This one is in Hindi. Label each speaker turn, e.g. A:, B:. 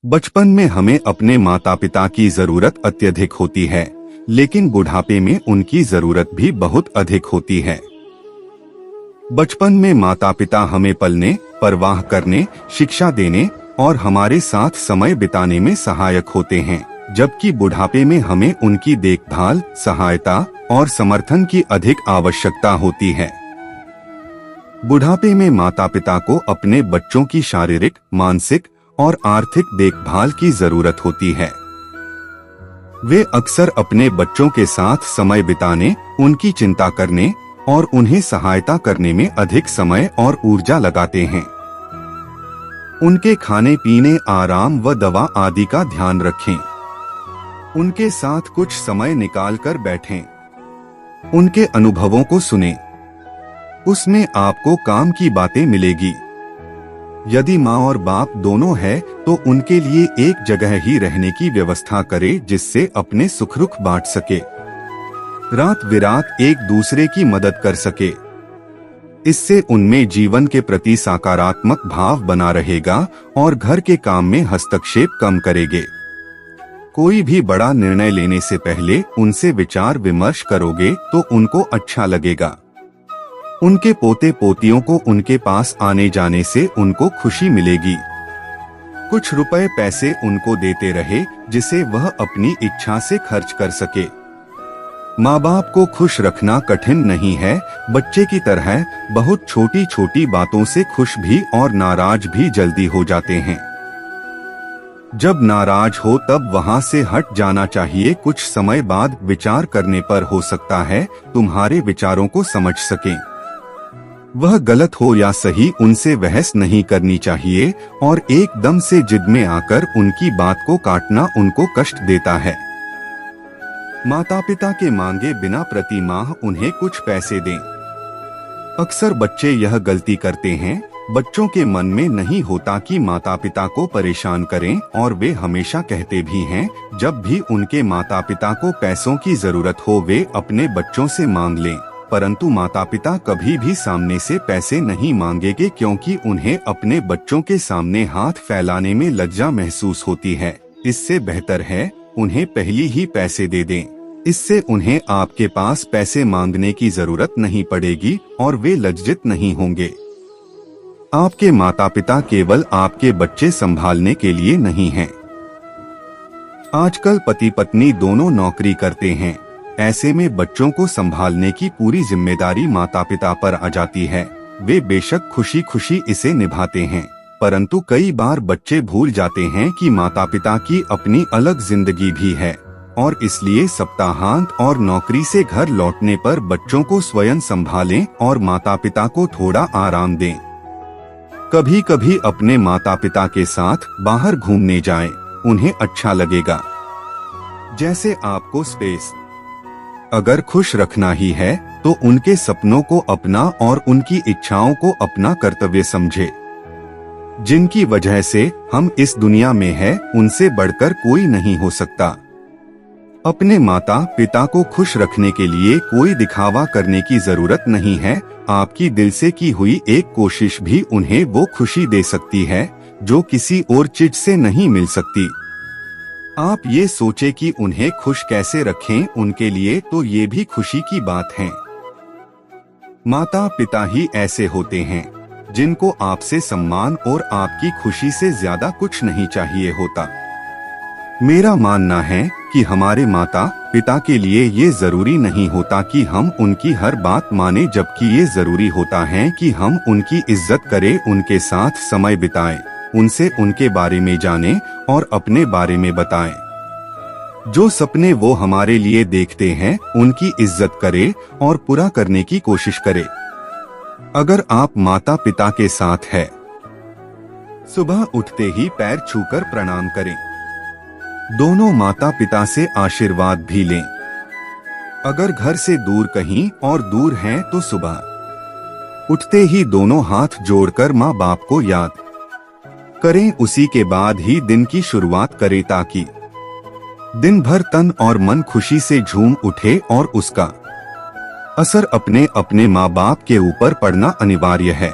A: बचपन में हमें अपने माता पिता की जरूरत अत्यधिक होती है, लेकिन बुढ़ापे में उनकी जरूरत भी बहुत अधिक होती है। बचपन में माता पिता हमें पलने, परवाह करने, शिक्षा देने और हमारे साथ समय बिताने में सहायक होते हैं, जबकि बुढ़ापे में हमें उनकी देखभाल, सहायता और समर्थन की अधिक आवश्यकता होती है। बुढ़ापे में माता पिता को अपने बच्चों की शारीरिक, मानसिक और आर्थिक देखभाल की जरूरत होती है। वे अक्सर अपने बच्चों के साथ समय बिताने, उनकी चिंता करने और उन्हें सहायता करने में अधिक समय और ऊर्जा लगाते हैं। उनके खाने पीने, आराम व दवा आदि का ध्यान रखें। उनके साथ कुछ समय निकालकर बैठें। उनके अनुभवों को सुनें। उसमें आपको काम की बातें मिलेगी। यदि माँ और बाप दोनों है तो उनके लिए एक जगह ही रहने की व्यवस्था करें, जिससे अपने सुख दुख बांट सके, रात बिरात एक दूसरे की मदद कर सके। इससे उनमें जीवन के प्रति सकारात्मक भाव बना रहेगा और घर के काम में हस्तक्षेप कम करेंगे। कोई भी बड़ा निर्णय लेने से पहले उनसे विचार विमर्श करोगे तो उनको अच्छा लगेगा। उनके पोते पोतियों को उनके पास आने जाने से उनको खुशी मिलेगी। कुछ रुपए पैसे उनको देते रहे, जिसे वह अपनी इच्छा से खर्च कर सके। माँ बाप को खुश रखना कठिन नहीं है। बच्चे की तरह बहुत छोटी छोटी बातों से खुश भी और नाराज भी जल्दी हो जाते हैं। जब नाराज हो तब वहाँ से हट जाना चाहिए। कुछ समय बाद विचार करने पर हो सकता है तुम्हारे विचारों को समझ सकें। वह गलत हो या सही, उनसे बहस नहीं करनी चाहिए और एकदम से जिद में आकर उनकी बात को काटना उनको कष्ट देता है। माता पिता के मांगे बिना प्रति माह उन्हें कुछ पैसे दें। अक्सर बच्चे यह गलती करते हैं। बच्चों के मन में नहीं होता कि माता पिता को परेशान करें और वे हमेशा कहते भी हैं, जब भी उनके माता पिता को पैसों की जरूरत हो वे अपने बच्चों से मांग लें। परंतु माता पिता कभी भी सामने से पैसे नहीं मांगेंगे, क्योंकि उन्हें अपने बच्चों के सामने हाथ फैलाने में लज्जा महसूस होती है। इससे बेहतर है उन्हें पहले ही पैसे दे दें। इससे उन्हें आपके पास पैसे मांगने की जरूरत नहीं पड़ेगी और वे लज्जित नहीं होंगे। आपके माता पिता केवल आपके बच्चे संभालने के लिए नहीं हैं। आजकल पति पत्नी दोनों नौकरी करते हैं। ऐसे में बच्चों को संभालने की पूरी जिम्मेदारी माता पिता पर आ जाती है। वे बेशक खुशी खुशी इसे निभाते हैं, परंतु कई बार बच्चे भूल जाते हैं कि माता पिता की अपनी अलग जिंदगी भी है और इसलिए सप्ताहांत और नौकरी से घर लौटने पर बच्चों को स्वयं संभालें और माता पिता को थोड़ा आराम दें। कभी कभी अपने माता पिता के साथ बाहर घूमने जाएं, उन्हें अच्छा लगेगा। जैसे आपको स्पेस। अगर खुश रखना ही है तो उनके सपनों को अपना और उनकी इच्छाओं को अपना कर्तव्य समझे। जिनकी वजह से हम इस दुनिया में हैं, उनसे बढ़कर कोई नहीं हो सकता। अपने माता पिता को खुश रखने के लिए कोई दिखावा करने की जरूरत नहीं है। आपकी दिल से की हुई एक कोशिश भी उन्हें वो खुशी दे सकती है जो किसी और चीज से नहीं मिल सकती। आप ये सोचे कि उन्हें खुश कैसे रखें उनके लिए, तो ये भी खुशी की बात है। माता पिता ही ऐसे होते हैं जिनको आपसे सम्मान और आपकी खुशी से ज्यादा कुछ नहीं चाहिए होता। मेरा मानना है कि हमारे माता पिता के लिए ये जरूरी नहीं होता कि हम उनकी हर बात माने, जबकि ये जरूरी होता है कि हम उनकी इज्जत करें, उनके साथ समय बिताएं, उनसे उनके बारे में जानें और अपने बारे में बताएं। जो सपने वो हमारे लिए देखते हैं उनकी इज्जत करें और पूरा करने की कोशिश करें। अगर आप माता पिता के साथ है, सुबह उठते ही पैर छूकर प्रणाम करें। दोनों माता पिता से आशीर्वाद भी लें। अगर घर से दूर कहीं और दूर हैं तो सुबह उठते ही दोनों हाथ जोड़कर माँ बाप को याद करें। उसी के बाद ही दिन की शुरुआत करें ताकि दिन भर तन और मन खुशी से झूम उठे और उसका असर अपने अपने माँ बाप के ऊपर पड़ना अनिवार्य है।